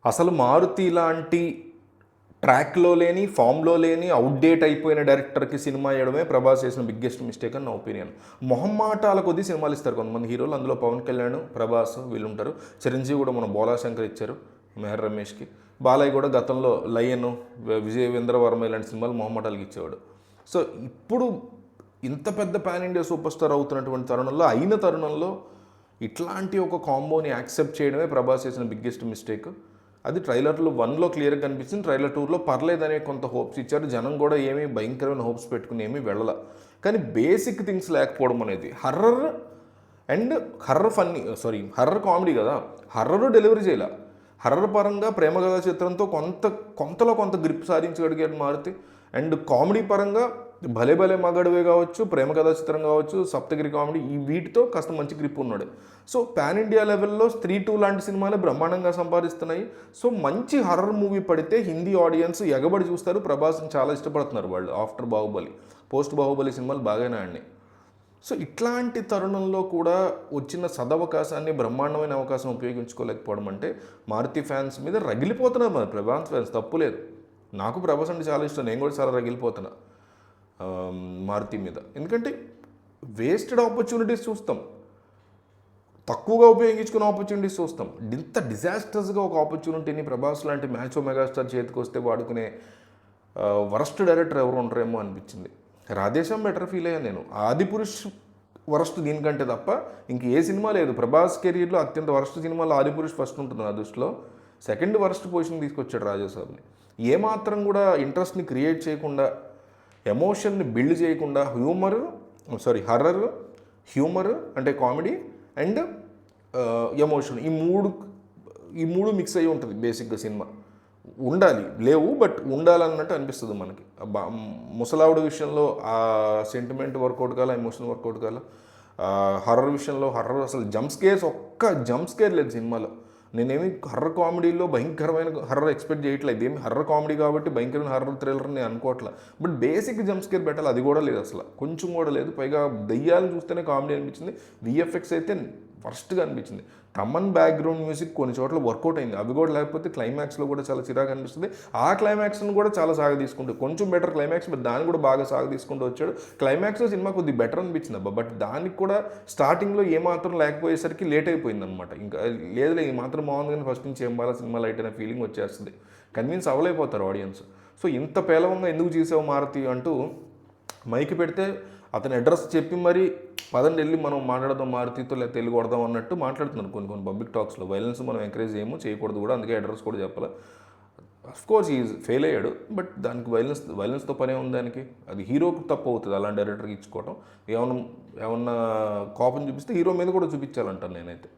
అసలు మారుతి లాంటి ట్రాక్లో లేని, ఫామ్లో లేని, అవుట్డేట్ అయిపోయిన డైరెక్టర్కి సినిమా వేయడమే ప్రభాస్ చేసిన బిగ్గెస్ట్ మిస్టేక్ అని నా ఒపీనియన్. మొహమ్మాటాల కొద్దీ సినిమాలు ఇస్తారు కొంతమంది హీరోలు. అందులో పవన్ కళ్యాణ్, ప్రభాస్ వీళ్ళు ఉంటారు. చిరంజీవి కూడా మన బోలాశంకర్ ఇచ్చారు మెహర్ రమేష్కి. బాలయ్య కూడా గతంలో లయన్, విజయవేంద్ర వర్మ ఇలాంటి సినిమాలు మొహమ్మాటాలకి ఇచ్చేవాడు. సో ఇప్పుడు ఇంత పెద్ద పాన్ ఇండియా సూపర్ స్టార్ అవుతున్నటువంటి తరుణంలో ఇట్లాంటి ఒక కాంబోని యాక్సెప్ట్ చేయడమే ప్రభాస్ చేసిన బిగ్గెస్ట్ మిస్టేక్. అది ట్రైలర్లో 1లో క్లియర్గా కనిపించింది. ట్రైలర్ 2లో పర్లేదనే కొంత హోప్స్ ఇచ్చారు. జనం కూడా ఏమీ భయంకరమైన హోప్స్ పెట్టుకుని ఏమీ వెళ్ళాల. కానీ బేసిక్ థింగ్స్ లేకపోవడం అనేది హర్రర్ అండ్ హర్రర్ కామెడీ కదా, హర్రర్ డెలివరీ చేయాల. హర్రర్ పరంగా ప్రేమ కథా చిత్రంతో కొంతలో కొంత గ్రిప్ సాధించగలిగాడు మారుతి. అండ్ కామెడీ పరంగా భలే భలే మగాడివే కావచ్చు, ప్రేమ కథా చిత్రం కావచ్చు, సప్తగిరి కామెడీ, ఈ వీటితో కాస్త మంచి గ్రిప్ ఉన్నాడు. సో పాన్ ఇండియా లెవెల్లో స్త్రీ 2 లాంటి సినిమాలు బ్రహ్మాండంగా సంపాదిస్తున్నాయి. సో మంచి హర్రర్ మూవీ పడితే హిందీ ఆడియన్స్ ఎగబడి చూస్తారు. ప్రభాస్ని చాలా ఇష్టపడుతున్నారు వాళ్ళు. ఆఫ్టర్ బాహుబలి, పోస్ట్ బాహుబలి సినిమాలు బాగానే ఆడినాయి. సో ఇట్లాంటి తరుణంలో కూడా వచ్చిన సదవకాశాన్ని, బ్రహ్మాండమైన అవకాశం ఉపయోగించుకోలేకపోవడం అంటే మారుతి ఫ్యాన్స్ మీద రగిలిపోతున్నారు. మరి ప్రభాస్ ఫ్యాన్స్ తప్పులేదు. నాకు ప్రభాస్ అంటే చాలా ఇష్టం, నేను కూడా చాలా రగిలిపోతున్నా మారుతి మీద. ఎందుకంటే వేస్టెడ్ ఆపర్చునిటీస్ చూస్తాం, తక్కువగా ఉపయోగించుకున్న ఆపర్చునిటీస్ చూస్తాం. ఇంత డిజాస్టర్స్గా ఒక ఆపర్చునిటీని ప్రభాస్ లాంటి మ్యాచో మెగాస్టార్ చేతికి వస్తే వాడుకునే వరస్ట్ డైరెక్టర్ ఎవరు ఉంటారేమో అనిపించింది. రాధేశ్యామ్ బెటర్ ఫీల్ అయ్యాను నేను. ఆదిపురుష్ వరస్ట్ దీనికంటే తప్ప ఇంక ఏ సినిమా లేదు. ప్రభాస్ కెరీర్లో అత్యంత వరస్ట్ సినిమాలో ఆదిపురుష్ ఫస్ట్ ఉంటుంది నా దృష్టిలో. సెకండ్ వరస్ట్ పొజిషన్ తీసుకొచ్చాడు రాజాసాబ్ని. ఏమాత్రం కూడా ఇంట్రెస్ట్ని క్రియేట్ చేయకుండా, ఎమోషన్ని బిల్డ్ చేయకుండా, హర్రర్, హ్యూమర్ అంటే కామెడీ అండ్ ఎమోషన్, ఈ మూడు మిక్స్ అయ్యి ఉంటుంది బేసిక్గా సినిమా. ఉండాలి, లేవు బట్ ఉండాలన్నట్టు అనిపిస్తుంది మనకి. ముసలావిడ విషయంలో ఆ సెంటిమెంట్ వర్కౌట్ కాల, ఎమోషన్ వర్కౌట్ కాల. హర్రర్ విషయంలో అసలు ఒక్క జంప్ స్కేర్ లేదు సినిమాలో. నేనేమి హర్రర్ కామెడీలో భయంకరమైన హర్రర్ ఎక్స్పెక్ట్ చేయట్లేదు. ఇదేమి హర్రర్ కామెడీ కాబట్టి భయంకరమైన హర్రర్ థ్రిల్లర్ నేను అనుకోవట్లేదు. బట్ బేసిక్ జంప్ స్కేర్ పెట్టాలి, అది కూడా లేదు అసలు, కొంచెం కూడా లేదు. పైగా దయ్యాలను చూస్తేనే కామెడీ అనిపించింది. విఎఫ్ఎక్స్ అయితే వర్స్ట్గా అనిపించింది. తమన్ బ్యాక్గ్రౌండ్ మ్యూజిక్ కొన్ని చోట్ల వర్కౌట్ అయింది, అవి కూడా లేకపోతే క్లైమాక్స్లో కూడా చాలా చిరాగా అనిపిస్తుంది. ఆ క్లైమాక్స్ను కూడా చాలా సాగ తీసుకుంటూ, కొంచెం బెటర్ క్లైమాక్స్, బట్ దాన్ని కూడా బాగా సాగ తీసుకుంటూ వచ్చాడు. క్లైమాక్స్లో సినిమా కొద్దిగా బెటర్ అనిపించింది అబ్బా, బట్ దానికి కూడా స్టార్టింగ్లో ఏమాత్రం లేకపోయేసరికి లేట్ అయిపోయింది అనమాట. ఇంకా లేదులే ఈ మాత్రం బాగుంది కానీ ఫస్ట్ నుంచి ఏం బాగా సినిమా లైట్ అనే ఫీలింగ్ వచ్చేస్తుంది. కన్విన్స్ అవ్వలేకపోతారు ఆడియన్స్. సో ఇంత పేలవంగా ఎందుకు చేసావు మారుతి అంటూ మైకి పెడితే అతని అడ్రస్ చెప్పి మరి పదండి వెళ్ళి మనం మాట్లాడదాం మారుతితో, లేకపోతే తెలుగు కొడదాం అన్నట్టు మాట్లాడుతున్నారు కొన్ని పబ్లిక్ టాక్స్లో. వైలెన్స్ మనం ఎంకరేజ్ చేయకూడదు కూడా, అందుకే అడ్రస్ కూడా చెప్పాలి. అఫ్కోర్స్ ఈజ్ ఫెయిల్ అయ్యాడు, బట్ దానికి వైలెన్స్తో పనే ఉంది దానికి. అది హీరోకి తప్పు అవుతుంది అలాంటి డైరెక్టర్కి ఇచ్చుకోవటం. ఏమన్నా కోపం చూపిస్తే హీరో మీద కూడా చూపించాలంటాను నేనైతే.